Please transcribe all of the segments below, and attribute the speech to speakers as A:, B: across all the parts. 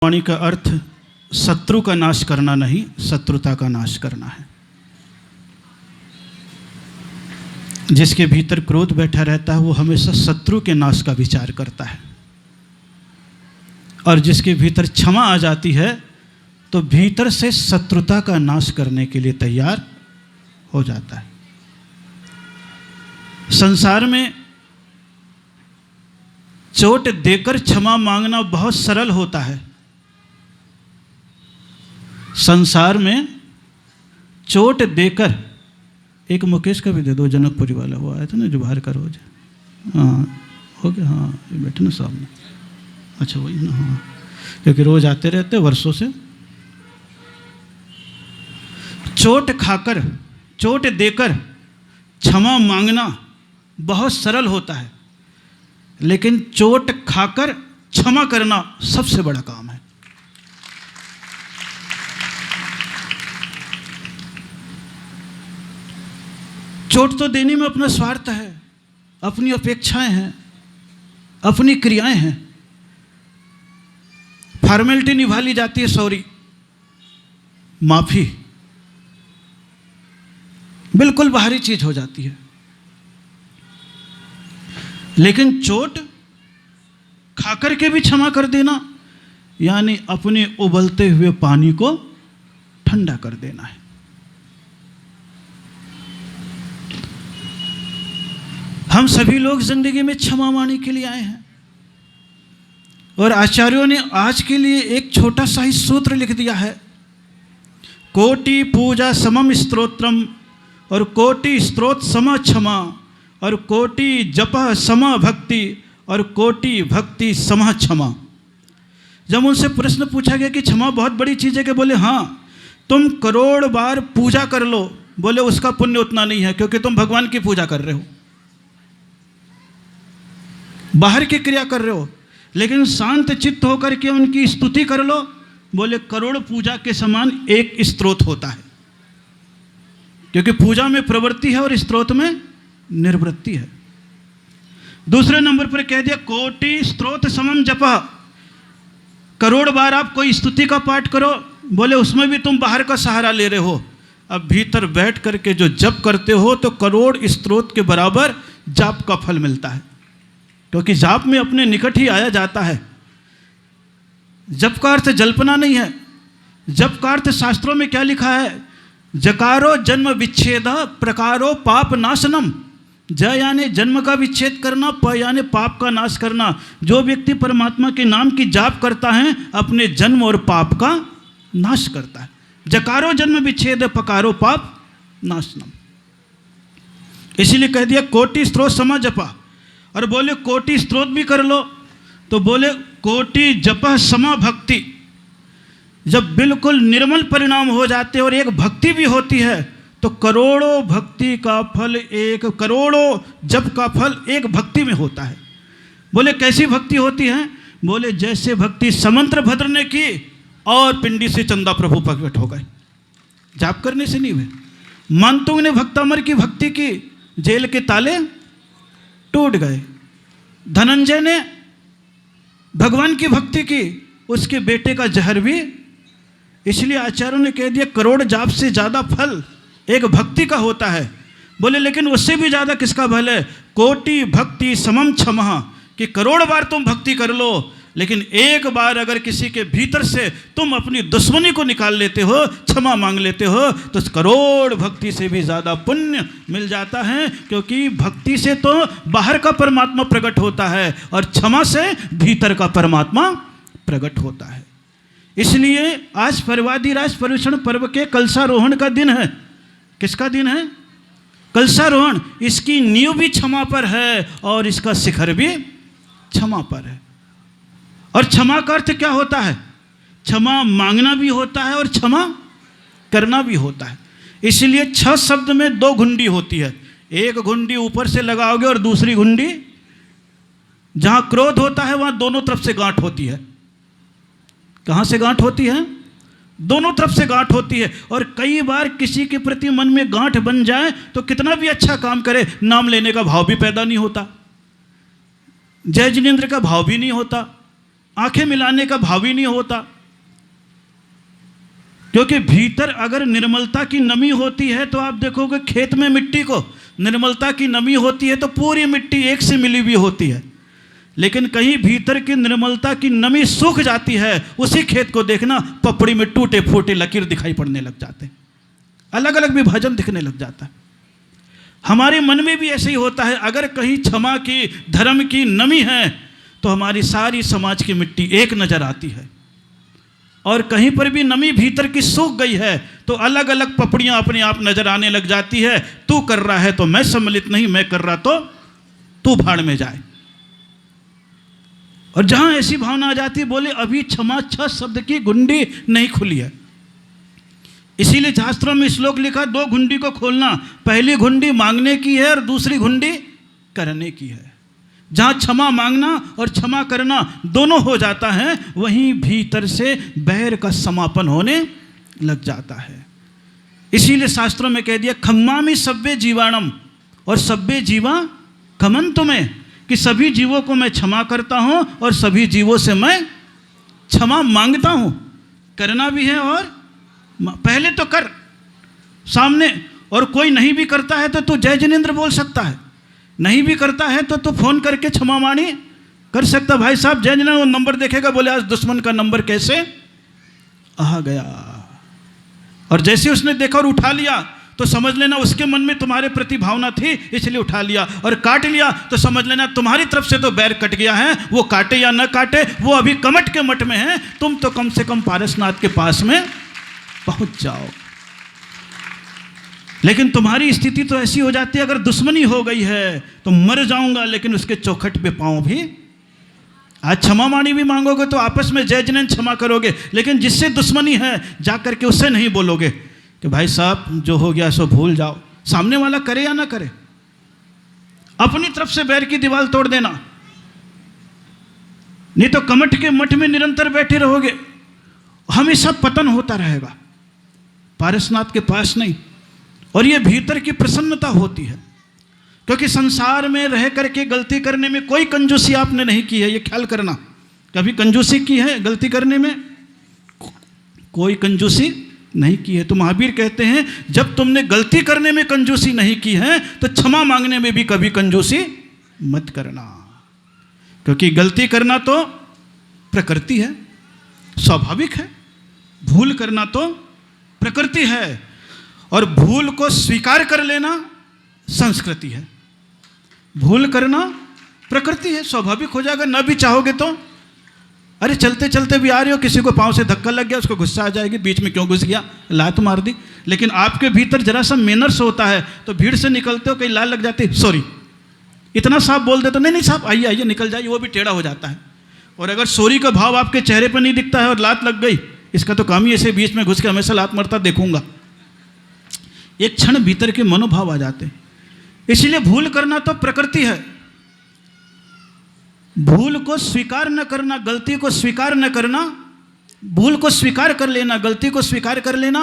A: वाणी का अर्थ शत्रु का नाश करना नहीं, शत्रुता का नाश करना है। जिसके भीतर क्रोध बैठा रहता है वो हमेशा शत्रु के नाश का विचार करता है, और जिसके भीतर क्षमा आ जाती है तो भीतर से शत्रुता का नाश करने के लिए तैयार हो जाता है। संसार में चोट देकर क्षमा मांगना बहुत सरल होता है। संसार में चोट देकर, एक मुकेश का भी दे दो, जनकपुरी वाला वो आया था ना जो बाहर का रोज, हाँ हो गया, हाँ ये बैठे ना सामने, अच्छा वही ना, हाँ क्योंकि रोज आते रहते वर्षों से। चोट खाकर, चोट देकर क्षमा मांगना बहुत सरल होता है, लेकिन चोट खाकर क्षमा करना सबसे बड़ा काम है। चोट तो देने में अपना स्वार्थ है, अपनी अपेक्षाएं हैं, अपनी क्रियाएं हैं, फॉर्मेलिटी निभा ली जाती है, सॉरी माफी बिल्कुल बाहरी चीज हो जाती है। लेकिन चोट खाकर के भी क्षमा कर देना यानी अपने उबलते हुए पानी को ठंडा कर देना है। हम सभी लोग जिंदगी में क्षमा मांगने के लिए आए हैं, और आचार्यों ने आज के लिए एक छोटा सा ही सूत्र लिख दिया है, कोटि पूजा समम स्तोत्रम, और कोटि स्तोत्र सम क्षमा, और कोटि जप सम भक्ति, और कोटि भक्ति सम क्षमा। जब उनसे प्रश्न पूछा गया कि क्षमा बहुत बड़ी चीज़ है, कि बोले हाँ, तुम करोड़ बार पूजा कर लो, बोले उसका पुण्य उतना नहीं है क्योंकि तुम भगवान की पूजा कर रहे हो, बाहर की क्रिया कर रहे हो, लेकिन शांत चित्त होकर के उनकी स्तुति कर लो, बोले करोड़ पूजा के समान एक स्तोत्र होता है, क्योंकि पूजा में प्रवृत्ति है और स्तोत्र में निर्वृत्ति है। दूसरे नंबर पर कह दिया कोटि स्तोत्र समम जपा, करोड़ बार आप कोई स्तुति का पाठ करो, बोले उसमें भी तुम बाहर का सहारा ले रहे हो, अब भीतर बैठ करके जो जप करते हो तो करोड़ स्तोत्र के बराबर जाप का फल मिलता है, क्योंकि जाप में अपने निकट ही आया जाता है। जप का अर्थ जल्पना नहीं है, जप का अर्थ शास्त्रों में क्या लिखा है, जकारो जन्म विच्छेद प्रकारो पाप नाशनम। ज यानी जन्म का विच्छेद करना, प यानी पाप का नाश करना। जो व्यक्ति परमात्मा के नाम की जाप करता है अपने जन्म और पाप का नाश करता है। जकारो जन्म विच्छेद पकारो पाप नाशनम, इसीलिए कह दिया कोटि स्त्रोत सम जपा। और बोले कोटि स्त्रोत भी कर लो, तो बोले कोटि जप सम भक्ति। जब बिल्कुल निर्मल परिणाम हो जाते हैं और एक भक्ति भी होती है, तो करोड़ों भक्ति का फल एक, करोड़ों जप का फल एक भक्ति में होता है। बोले कैसी भक्ति होती है, बोले जैसे भक्ति समंत्र भद्र ने की और पिंडी से चंदा प्रभु प्रकट हो गए, जाप करने से नहीं हुए। मानतुंग ने भक्तामर की भक्ति की, जेल के ताले टूट गए। धनंजय ने भगवान की भक्ति की, उसके बेटे का जहर भी। इसलिए आचार्यों ने कह दिया करोड़ जाप से ज़्यादा फल एक भक्ति का होता है। बोले लेकिन उससे भी ज़्यादा किसका फल है, कोटि भक्ति समम क्षमा, कि करोड़ बार तुम भक्ति कर लो, लेकिन एक बार अगर किसी के भीतर से तुम अपनी दुश्मनी को निकाल लेते हो, क्षमा मांग लेते हो, तो करोड़ भक्ति से भी ज़्यादा पुण्य मिल जाता है। क्योंकि भक्ति से तो बाहर का परमात्मा प्रकट होता है और क्षमा से भीतर का परमात्मा प्रकट होता है। इसलिए आज पर्वादिराज पर्युषण पर्व के कलशारोहण का दिन है। किसका दिन है, कलशारोहण। इसकी नींव भी क्षमा पर है और इसका शिखर भी क्षमा पर है। और क्षमा का अर्थ क्या होता है, क्षमा मांगना भी होता है और क्षमा करना भी होता है। इसलिए 6 शब्द में 2 घुंडी होती है, एक घुंडी ऊपर से लगाओगे और दूसरी घुंडी, जहां क्रोध होता है वहां दोनों तरफ से गांठ होती है। कहां से गांठ होती है, दोनों तरफ से गांठ होती है। और कई बार किसी के प्रति मन में गांठ बन जाए तो कितना भी अच्छा काम करे, नाम लेने का भाव भी पैदा नहीं होता, जय जिनेंद्र का भाव भी नहीं होता, आंखें मिलाने का भाव ही नहीं होता, क्योंकि भीतर अगर निर्मलता की नमी होती है तो आप देखोगे खेत में मिट्टी को निर्मलता की नमी होती है तो पूरी मिट्टी एक से मिली हुई होती है, लेकिन कहीं भीतर की निर्मलता की नमी सूख जाती है, उसी खेत को देखना पपड़ी में टूटे फूटे लकीर दिखाई पड़ने लग जाते हैं, अलग अलग विभाजन दिखने लग जाता है। हमारे मन में भी ऐसे ही होता है, अगर कहीं क्षमा की, धर्म की नमी है तो हमारी सारी समाज की मिट्टी एक नजर आती है, और कहीं पर भी नमी भीतर की सूख गई है तो अलग अलग पपड़ियां अपने आप नजर आने लग जाती है। तू कर रहा है तो मैं सम्मिलित नहीं, मैं कर रहा तो तू भाड़ में जाए। और जहां ऐसी भावना आ जाती है, बोले अभी क्षमा छ शब्द की गुंडी नहीं खुली है। इसीलिए शास्त्रों में श्लोक लिखा, दो घुंडी को खोलना, पहली घुंडी मांगने की है और दूसरी घुंडी करने की है। जहाँ क्षमा मांगना और क्षमा करना दोनों हो जाता है, वहीं भीतर से बैर का समापन होने लग जाता है। इसीलिए शास्त्रों में कह दिया, खम्मामि सब्बे जीवाणम, और सब्बे जीवा खमन तुम्हें, कि सभी जीवों को मैं क्षमा करता हूँ और सभी जीवों से मैं क्षमा मांगता हूँ। करना भी है, और पहले तो कर सामने, और कोई नहीं भी करता है तो तू जय जिनेंद्र बोल सकता है, नहीं भी करता है तो तू फोन करके क्षमा मांगी कर सकता। भाई साहब जय जिनेंद्र, वो नंबर देखेगा, बोले आज दुश्मन का नंबर कैसे आ गया, और जैसे उसने देखा और उठा लिया तो समझ लेना उसके मन में तुम्हारे प्रति भावना थी इसलिए उठा लिया, और काट लिया तो समझ लेना तुम्हारी तरफ से तो बैर कट गया है। वो काटे या न काटे, वो अभी कमट के मठ में है, तुम तो कम से कम पारसनाथ के पास में पहुंच जाओ। लेकिन तुम्हारी स्थिति तो ऐसी हो जाती है, अगर दुश्मनी हो गई है तो मर जाऊंगा लेकिन उसके चौखट पे पाऊं भी। आज क्षमा माणी भी मांगोगे तो आपस में जय जिनेंद्र क्षमा करोगे, लेकिन जिससे दुश्मनी है जाकर के उससे नहीं बोलोगे कि भाई साहब जो हो गया सो भूल जाओ। सामने वाला करे या ना करे, अपनी तरफ से बैर की दीवार तोड़ देना, नहीं तो कमठ के मठ में निरंतर बैठे रहोगे, हमेशा पतन होता रहेगा, पारसनाथ के पास नहीं। और ये भीतर की प्रसन्नता होती है, क्योंकि संसार में रह करके गलती करने में कोई कंजूसी आपने नहीं की है, ये ख्याल करना। कभी कंजूसी की है गलती करने में? कोई कंजूसी नहीं की है। तो महावीर कहते हैं जब तुमने गलती करने में कंजूसी नहीं की है तो क्षमा मांगने में भी कभी कंजूसी मत करना, क्योंकि गलती करना तो प्रकृति है, स्वाभाविक है, भूल करना तो प्रकृति है, और भूल को स्वीकार कर लेना संस्कृति है। भूल करना प्रकृति है, स्वाभाविक हो जाएगा, न भी चाहोगे तो। अरे चलते चलते भी आ रहे हो, किसी को पांव से धक्का लग गया, उसको गुस्सा आ जाएगी, बीच में क्यों घुस गया, लात मार दी। लेकिन आपके भीतर जरा सा मैनर्स होता है, तो भीड़ से निकलते हो कहीं लाल लग जाती, सॉरी, इतना साफ बोल देते, नहीं नहीं साहब आइए आइए निकल जाइए, वो भी टेढ़ा हो जाता है। और अगर सॉरी का भाव आपके चेहरे पर नहीं दिखता है और लात लग गई, इसका तो काम ही ऐसे बीच में घुस के हमेशा लात मारता देखूंगा, एक क्षण भीतर के मनोभाव आ जाते हैं। इसलिए भूल करना तो प्रकृति है, भूल को स्वीकार न करना, गलती को स्वीकार न करना, भूल को स्वीकार कर लेना, गलती को स्वीकार कर लेना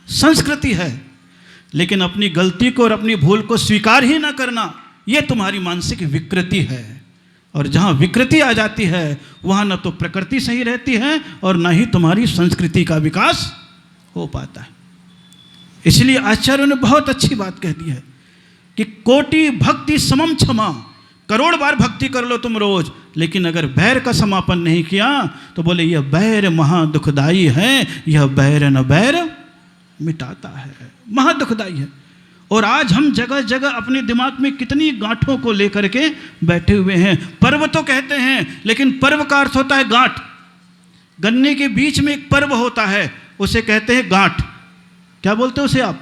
A: संस्कृति है। लेकिन अपनी गलती को और अपनी भूल को स्वीकार ही न करना, यह तुम्हारी मानसिक विकृति है। और जहां विकृति आ जाती है वहां न तो प्रकृति सही रहती है और न ही तुम्हारी संस्कृति का विकास हो पाता है। इसलिए आचार्यों ने बहुत अच्छी बात कह दी है कि कोटि भक्ति समम क्षमा, करोड़ बार भक्ति कर लो तुम रोज, लेकिन अगर बैर का समापन नहीं किया तो बोले यह बैर महा दुखदाई है, यह बैर न बैर मिटाता है, महा दुखदाई है। और आज हम जगह जगह अपने दिमाग में कितनी गांठों को लेकर के बैठे हुए हैं। पर्व तो कहते हैं, लेकिन पर्व का अर्थ होता है गांठ। गन्ने के बीच में एक पर्व होता है, उसे कहते हैं गांठ। क्या बोलते हो उसे आप?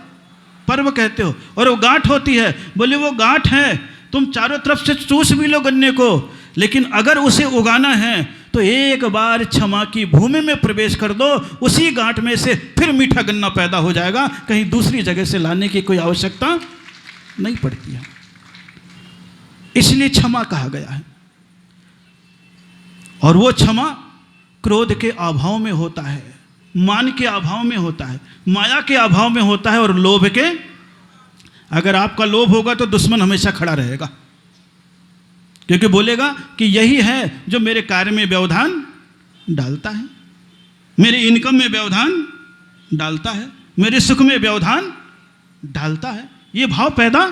A: पर्व कहते हो। और वो गांठ होती है, बोले वो गांठ है, तुम चारों तरफ से चूस भी लो गन्ने को, लेकिन अगर उसे उगाना है तो एक बार क्षमा की भूमि में प्रवेश कर दो, उसी गांठ में से फिर मीठा गन्ना पैदा हो जाएगा, कहीं दूसरी जगह से लाने की कोई आवश्यकता नहीं पड़ती है। इसलिए क्षमा कहा गया है। और वो क्षमा क्रोध के अभाव में होता है, मान के अभाव में होता है, माया के अभाव में होता है, और लोभ के। अगर आपका लोभ होगा तो दुश्मन हमेशा खड़ा रहेगा, क्योंकि बोलेगा कि यही है जो मेरे कार्य में व्यवधान डालता है, मेरे इनकम में व्यवधान डालता है, मेरे सुख में व्यवधान डालता है, ये भाव पैदा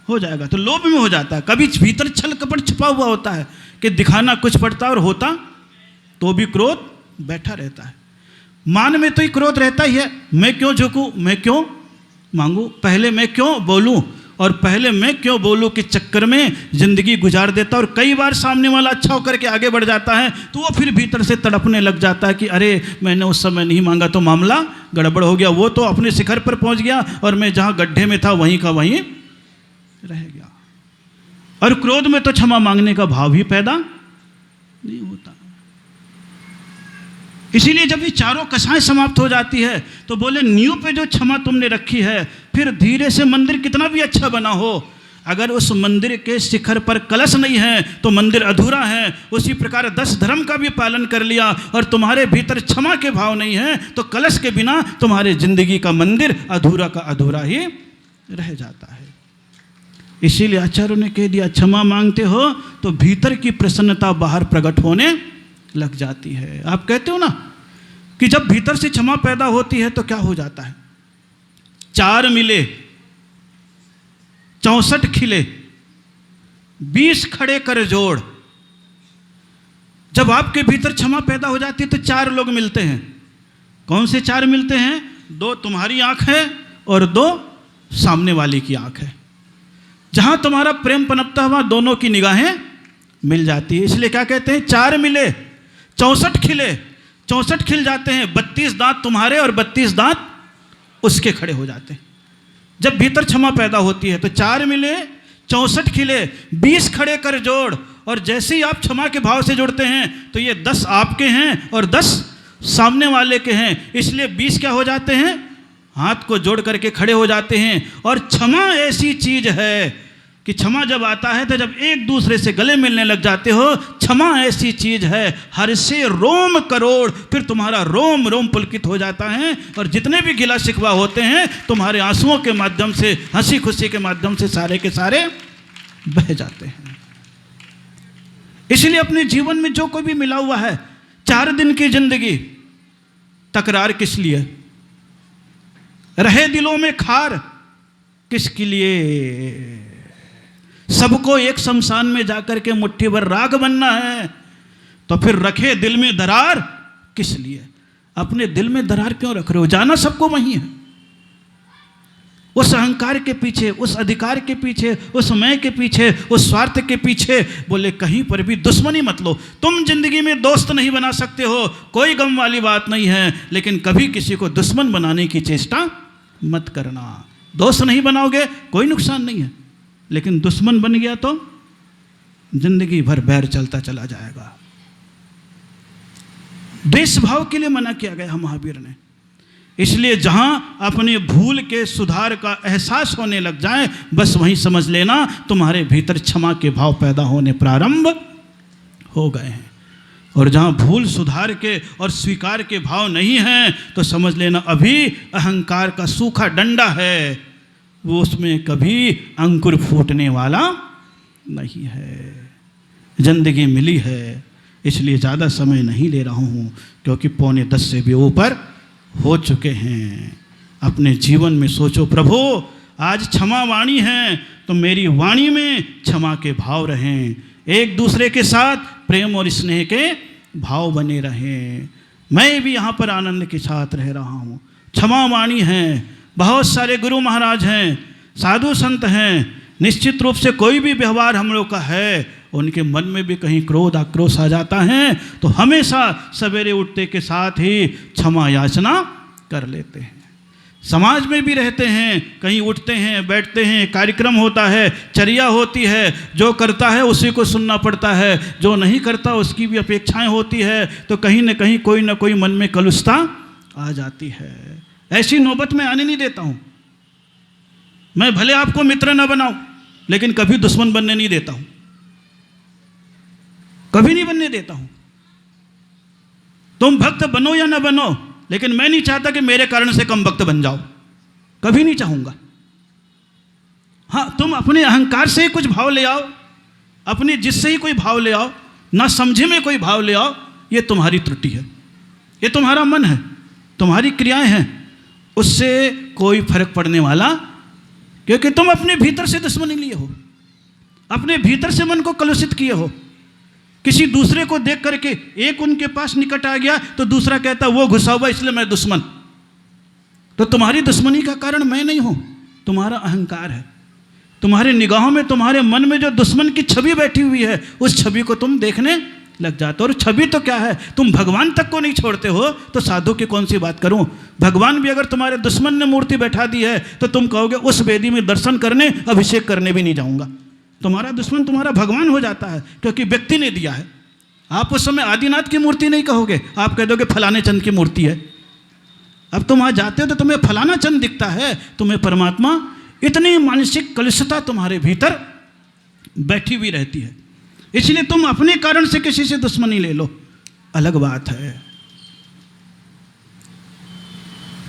A: हो जाएगा। तो लोभ में हो जाता है। कभी भीतर छल कपट छुपा हुआ होता है कि दिखाना कुछ पड़ता है और होता तो भी क्रोध बैठा रहता है। मान में तो ही क्रोध रहता ही है, मैं क्यों झुकूं, मैं क्यों मांगू, पहले मैं क्यों बोलूं, और पहले मैं क्यों बोलूं के चक्कर में जिंदगी गुजार देता। और कई बार सामने वाला अच्छा होकर के आगे बढ़ जाता है तो वो फिर भीतर से तड़पने लग जाता है कि अरे मैंने उस समय नहीं मांगा तो मामला गड़बड़ हो गया, वो तो अपने शिखर पर पहुंच गया और मैं जहां गड्ढे में था वहीं का वहीं रह गया। और क्रोध में तो क्षमा मांगने का भाव ही पैदा नहीं होता। इसीलिए जब ये चारों कसाएं समाप्त हो जाती है तो बोले नींव पे जो क्षमा तुमने रखी है, फिर धीरे से मंदिर कितना भी अच्छा बना हो, अगर उस मंदिर के शिखर पर कलश नहीं है तो मंदिर अधूरा है। उसी प्रकार 10 धर्म का भी पालन कर लिया और तुम्हारे भीतर क्षमा के भाव नहीं है तो कलश के बिना तुम्हारे जिंदगी का मंदिर अधूरा का अधूरा ही रह जाता है। इसीलिए आचार्यों ने कह दिया क्षमा मांगते हो तो भीतर की प्रसन्नता बाहर प्रकट होने लग जाती है। आप कहते हो ना कि जब भीतर से क्षमा पैदा होती है तो क्या हो जाता है, 4 मिले 64 खिले 20 खड़े कर जोड़। जब आपके भीतर क्षमा पैदा हो जाती है तो 4 लोग मिलते हैं। कौन से 4 मिलते हैं? 2 तुम्हारी आंख है और 2 सामने वाले की आंख है। जहां तुम्हारा प्रेम पनपता हुआ दोनों की निगाहें मिल जाती है। इसलिए क्या कहते हैं, 4 मिले 64 खिले। 64 खिल जाते हैं, 32 दांत तुम्हारे और 32 दांत उसके खड़े हो जाते हैं। जब भीतर क्षमा पैदा होती है तो 4 मिले 64 खिले 20 खड़े कर जोड़। और जैसे ही आप क्षमा के भाव से जुड़ते हैं तो ये 10 आपके हैं और 10 सामने वाले के हैं। इसलिए 20 क्या हो जाते हैं, हाथ को जोड़ करके खड़े हो जाते हैं। और क्षमा ऐसी चीज है कि क्षमा जब आता है तो जब एक दूसरे से गले मिलने लग जाते हो, क्षमा ऐसी चीज है हर से रोम करोड़, फिर तुम्हारा रोम रोम पुलकित हो जाता है। और जितने भी गिला शिकवा होते हैं तुम्हारे आंसुओं के माध्यम से, हंसी खुशी के माध्यम से सारे के सारे बह जाते हैं। इसलिए अपने जीवन में जो कोई भी मिला हुआ है, 4 दिन की जिंदगी, तकरार किस लिए, रहे दिलों में खार किसके लिए, सबको एक शमशान में जाकर के मुट्ठी भर राख बनना है, तो फिर रखे दिल में दरार किस लिए। अपने दिल में दरार क्यों रख रहे हो, जाना सबको वहीं है। उस अहंकार के पीछे, उस अधिकार के पीछे, उस मैं के पीछे, उस स्वार्थ के पीछे बोले कहीं पर भी दुश्मनी मत लो। तुम जिंदगी में दोस्त नहीं बना सकते हो, कोई गम वाली बात नहीं है, लेकिन कभी किसी को दुश्मन बनाने की चेष्टा मत करना। दोस्त नहीं बनाओगे कोई नुकसान नहीं है, लेकिन दुश्मन बन गया तो जिंदगी भर बैर चलता चला जाएगा। द्वेष भाव के लिए मना किया गया महावीर ने। इसलिए जहां अपने भूल के सुधार का एहसास होने लग जाए, बस वहीं समझ लेना तुम्हारे भीतर क्षमा के भाव पैदा होने प्रारंभ हो गए हैं। और जहां भूल सुधार के और स्वीकार के भाव नहीं हैं तो समझ लेना अभी अहंकार का सूखा डंडा है, वो उसमें कभी अंकुर फूटने वाला नहीं है। जिंदगी मिली है इसलिए ज़्यादा समय नहीं ले रहा हूँ, क्योंकि 9:45 से भी ऊपर हो चुके हैं। अपने जीवन में सोचो, प्रभु आज क्षमा वाणी है तो मेरी वाणी में क्षमा के भाव रहें, एक दूसरे के साथ प्रेम और स्नेह के भाव बने रहें। मैं भी यहाँ पर आनंद के साथ रह रहा हूँ। क्षमा वाणी है, बहुत सारे गुरु महाराज हैं, साधु संत हैं, निश्चित रूप से कोई भी व्यवहार हम लोग का है, उनके मन में भी कहीं क्रोध आक्रोश आ जाता है तो हमेशा सवेरे उठते के साथ ही क्षमा याचना कर लेते हैं। समाज में भी रहते हैं, कहीं उठते हैं, बैठते हैं, कार्यक्रम होता है, चर्या होती है, जो करता है उसी को सुनना पड़ता है, जो नहीं करता उसकी भी अपेक्षाएं होती है, तो कहीं न कहीं कोई ना कोई मन में कलुषता आ जाती है। ऐसी नौबत में आने नहीं देता हूं। मैं भले आपको मित्र न बनाऊं, लेकिन कभी दुश्मन बनने नहीं देता हूं, कभी नहीं बनने देता हूं। तुम भक्त बनो या न बनो, लेकिन मैं नहीं चाहता कि मेरे कारण से कम भक्त बन जाओ, कभी नहीं चाहूंगा। हाँ, तुम अपने अहंकार से ही कुछ भाव ले आओ, अपने जिससे ही कोई भाव ले आओ, ना समझे में कोई भाव ले आओ, ये तुम्हारी त्रुटि है, ये तुम्हारा मन है, तुम्हारी क्रियाएं हैं, उससे कोई फर्क पड़ने वाला, क्योंकि तुम अपने भीतर से दुश्मनी लिए हो, अपने भीतर से मन को कलुषित किए हो। किसी दूसरे को देख करके एक उनके पास निकट आ गया तो दूसरा कहता वो घुसा हुआ इसलिए मैं दुश्मन। तो तुम्हारी दुश्मनी का कारण मैं नहीं हूं, तुम्हारा अहंकार है। तुम्हारे निगाहों में, तुम्हारे मन में जो दुश्मन की छवि बैठी हुई है, उस छवि को तुम देखने लग जाते हो। और छवि तो क्या है, तुम भगवान तक को नहीं छोड़ते हो, तो साधु की कौन सी बात करूं। भगवान भी अगर तुम्हारे दुश्मन ने मूर्ति बैठा दी है तो तुम कहोगे उस वेदी में दर्शन करने, अभिषेक करने भी नहीं जाऊंगा। तुम्हारा दुश्मन तुम्हारा भगवान हो जाता है, क्योंकि व्यक्ति ने दिया है। आप उस समय आदिनाथ की मूर्ति नहीं कहोगे, आप कह दोगे फलाने चंद की मूर्ति है। अब तुम वहाँ जाते हो तो तुम्हें फलाना चंद दिखता है, तुम्हें परमात्मा। इतनी मानसिक कलुषता तुम्हारे भीतर बैठी हुई रहती है, इसलिए तुम अपने कारण से किसी से दुश्मनी ले लो, अलग बात है।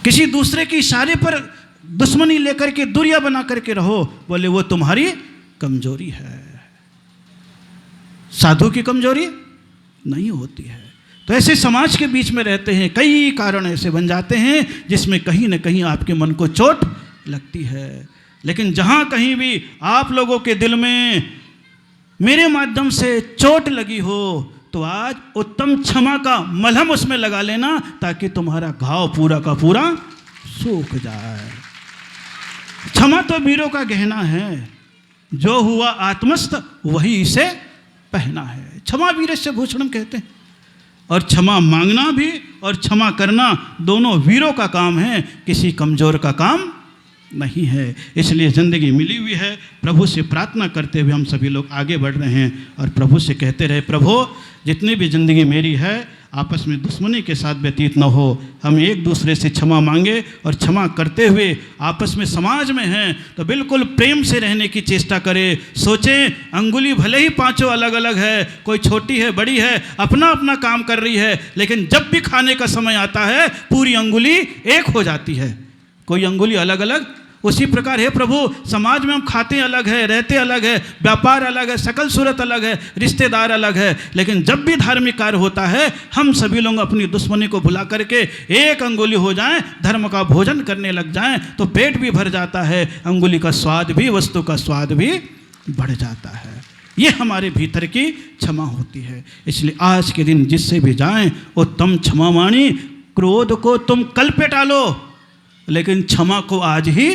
A: किसी दूसरे के इशारे पर दुश्मनी लेकर के दूरियां बना करके रहो, बोले वो तुम्हारी कमजोरी है। साधु की कमजोरी नहीं होती है। तो ऐसे समाज के बीच में रहते हैं, कई कारण ऐसे बन जाते हैं जिसमें कहीं ना कहीं आपके मन को चोट लगती है। लेकिन जहां कहीं भी आप लोगों के दिल में मेरे माध्यम से चोट लगी हो, तो आज उत्तम क्षमा का मलहम उसमें लगा लेना, ताकि तुम्हारा घाव पूरा का पूरा सूख जाए। क्षमा तो वीरों का गहना है, जो हुआ आत्मस्थ वही इसे पहना है। क्षमा वीरस्य भूषणम कहते हैं। और क्षमा मांगना भी और क्षमा करना दोनों वीरों का काम है, किसी कमजोर का काम नहीं है। इसलिए ज़िंदगी मिली हुई है, प्रभु से प्रार्थना करते हुए हम सभी लोग आगे बढ़ रहे हैं और प्रभु से कहते रहे, प्रभु जितनी भी ज़िंदगी मेरी है आपस में दुश्मनी के साथ व्यतीत न हो। हम एक दूसरे से क्षमा मांगे और क्षमा करते हुए आपस में समाज में हैं तो बिल्कुल प्रेम से रहने की चेष्टा करें। सोचें अंगुली भले ही पांचों अलग अलग है, कोई छोटी है बड़ी है, अपना अपना काम कर रही है, लेकिन जब भी खाने का समय आता है पूरी अंगुली एक हो जाती है, कोई अंगुली अलग अलग। उसी प्रकार है प्रभु, समाज में हम खाते अलग है, रहते अलग है, व्यापार अलग है, सकल सूरत अलग है, रिश्तेदार अलग है, लेकिन जब भी धार्मिक कार्य होता है हम सभी लोग अपनी दुश्मनी को भुला करके एक अंगुली हो जाएं, धर्म का भोजन करने लग जाएं, तो पेट भी भर जाता है, अंगुली का स्वाद भी, वस्तु का स्वाद भी बढ़ जाता है। ये हमारे भीतर की क्षमा होती है। इसलिए आज के दिन जिससे भी जाएं उत्तम क्षमा मानी। क्रोध को तुम कल पे टालो, लेकिन क्षमा को आज ही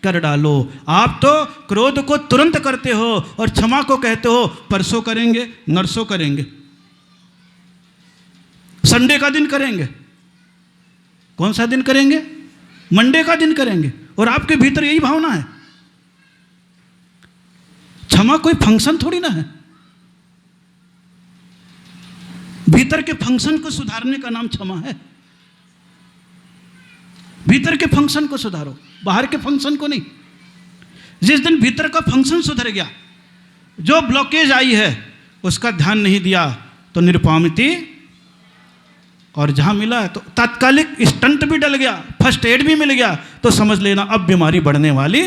A: कर डालो। आप तो क्रोध को तुरंत करते हो और क्षमा को कहते हो परसों करेंगे, नरसों करेंगे, संडे का दिन करेंगे। कौन सा दिन करेंगे? मंडे का दिन करेंगे। और आपके भीतर यही भावना है। क्षमा कोई फंक्शन थोड़ी ना है। भीतर के फंक्शन को सुधारने का नाम क्षमा है। भीतर के फंक्शन को सुधारो, बाहर के फंक्शन को नहीं। जिस दिन भीतर का फंक्शन सुधर गया, जो ब्लॉकेज आई है उसका ध्यान नहीं दिया, तो निरुपामिति और जहां मिला है तो तात्कालिक स्टंट भी डल गया, फर्स्ट एड भी मिल गया, तो समझ लेना अब बीमारी बढ़ने वाली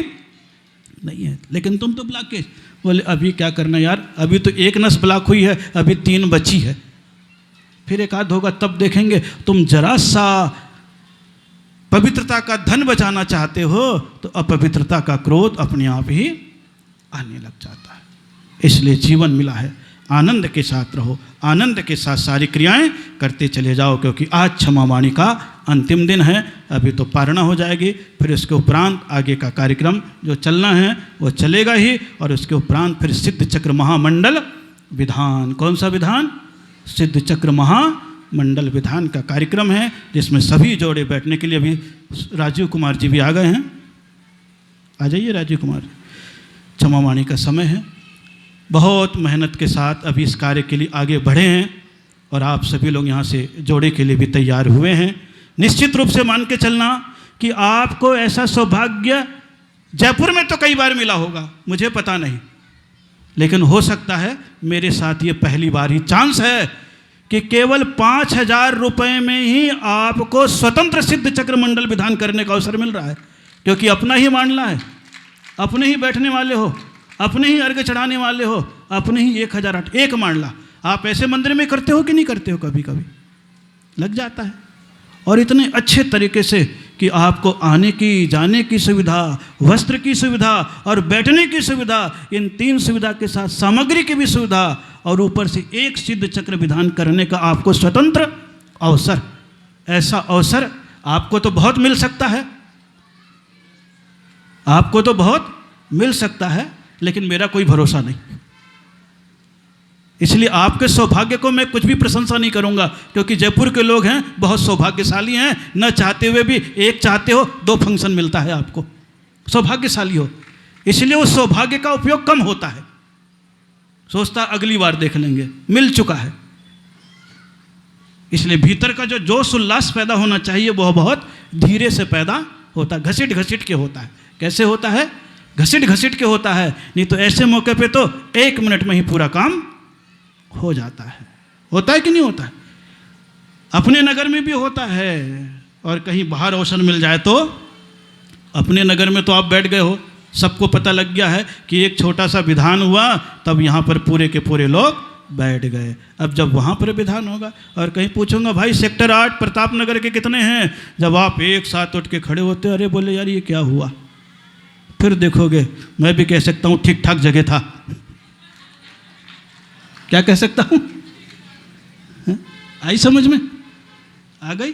A: नहीं है। लेकिन तुम तो ब्लॉकेज, बोले अभी क्या करना यार, अभी तो एक नस ब्लॉक हुई है, अभी 3 बची है, फिर एक आध होगा तब देखेंगे। तुम जरा सा पवित्रता का धन बचाना चाहते हो तो अपवित्रता का क्रोध अपने आप ही आने लग जाता है। इसलिए जीवन मिला है, आनंद के साथ रहो, आनंद के साथ सारी क्रियाएं करते चले जाओ, क्योंकि आज क्षमा वाणी का अंतिम दिन है। अभी तो पारणा हो जाएगी, फिर उसके उपरांत आगे का कार्यक्रम जो चलना है वो चलेगा ही, और उसके उपरांत फिर सिद्ध चक्र महामंडल विधान। कौन सा विधान? सिद्ध चक्र महामंडल विधान का कार्यक्रम है, जिसमें सभी जोड़े बैठने के लिए अभी राजीव कुमार जी भी आ गए हैं। आ जाइए राजीव कुमार। क्षमा वाणी का समय है, बहुत मेहनत के साथ अभी इस कार्य के लिए आगे बढ़े हैं, और आप सभी लोग यहाँ से जोड़े के लिए भी तैयार हुए हैं। निश्चित रूप से मान के चलना कि आपको ऐसा सौभाग्य जयपुर में तो कई बार मिला होगा, मुझे पता नहीं, लेकिन हो सकता है मेरे साथ ये पहली बार ही चांस है कि केवल 5,000 रुपये में ही आपको स्वतंत्र सिद्ध चक्र मंडल विधान करने का अवसर मिल रहा है। क्योंकि अपना ही मांडला है, अपने ही बैठने वाले हो, अपने ही अर्घ चढ़ाने वाले हो, अपने ही 1,008 एक मांडला। आप ऐसे मंदिर में करते हो कि नहीं करते हो? कभी कभी लग जाता है। और इतने अच्छे तरीके से कि आपको आने की, जाने की सुविधा, वस्त्र की सुविधा और बैठने की सुविधा, इन 3 सुविधा के साथ सामग्री की भी सुविधा, और ऊपर से एक सिद्ध चक्र विधान करने का आपको स्वतंत्र अवसर। ऐसा अवसर आपको तो बहुत मिल सकता है, आपको तो बहुत मिल सकता है, लेकिन मेरा कोई भरोसा नहीं। इसलिए आपके सौभाग्य को मैं कुछ भी प्रशंसा नहीं करूंगा, क्योंकि जयपुर के लोग हैं बहुत सौभाग्यशाली हैं। न चाहते हुए भी एक चाहते हो 2 फंक्शन मिलता है आपको, सौभाग्यशाली हो। इसलिए उस सौभाग्य का उपयोग कम होता है, सोचता अगली बार देख लेंगे, मिल चुका है। इसलिए भीतर का जो जोश उल्लास पैदा होना चाहिए वह बहुत धीरे से पैदा होता है, घसीट घसीट के होता है। कैसे होता है? घसीट घसीट के होता है। नहीं तो ऐसे मौके पे तो 1 मिनट में ही पूरा काम हो जाता है। होता है कि नहीं होता है? अपने नगर में भी होता है, और कहीं बाहर अवसर मिल जाए तो अपने नगर में तो आप बैठ गए हो, सबको पता लग गया है कि एक छोटा सा विधान हुआ, तब यहाँ पर पूरे के पूरे लोग बैठ गए। अब जब वहाँ पर विधान होगा और कहीं पूछूंगा भाई सेक्टर 8 प्रताप नगर के कितने हैं, जब आप एक साथ उठ के खड़े होते, अरे बोले यार ये क्या हुआ, फिर देखोगे मैं भी कह सकता हूँ ठीक ठाक जगह था। क्या कह सकता हूँ? आई समझ में? आ गई?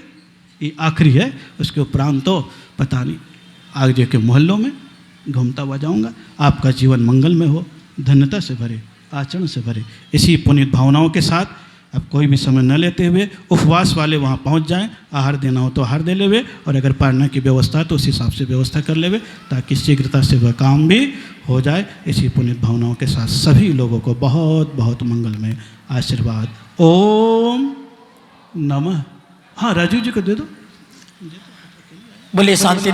A: ये आखिरी है, उसके उपरांत तो पता नहीं, आगे के मोहल्लों में घूमता हुआ जाऊँगा। आपका जीवन मंगलमय हो, धन्यता से भरे, आचरण से भरे। इसी पुनीत भावनाओं के साथ अब कोई भी समय न लेते हुए उपवास वाले वहाँ पहुँच जाएं, आहार देना हो तो आहार दे लेवे, और अगर पालना की व्यवस्था है तो उस हिसाब से व्यवस्था कर लेवे, ताकि शीघ्रता से वह काम भी हो जाए। इसी पुनीत भावनाओं के साथ सभी लोगों को बहुत बहुत मंगलमय आशीर्वाद। ओम नमः। हाँ राजीव जी को दे दो।
B: बोलिए शांतिनाथ।